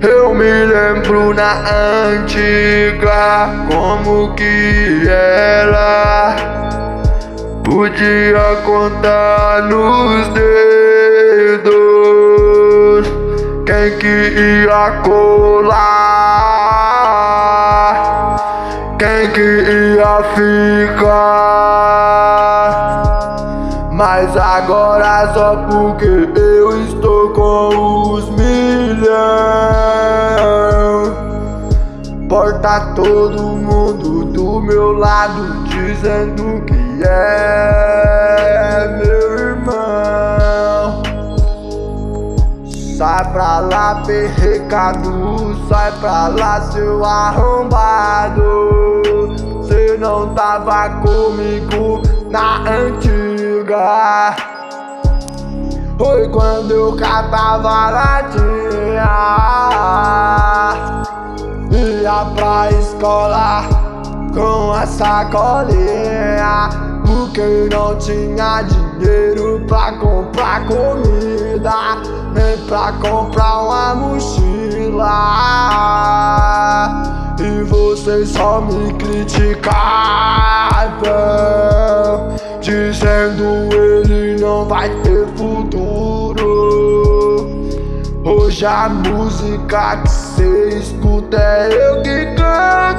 Eu me lembro na antiga como que era. Podia contar nos dedos quem que ia colar, quem que ia ficar. Mas agora só porque eu estou com os milhões, porta todo mundo do meu lado dizendo que é meu irmão. Sai pra lá, perrecado, sai pra lá, seu arrombado. Cê não tava comigo na antiga. Foi quando eu catava latinha, ia pra escola com a sacolinha, porque não tinha dinheiro pra comprar comida, nem pra comprar uma mochila. E vocês só me criticavam, dizendo ele não vai ter futuro. Hoje a música que cê escuta é eu que canto.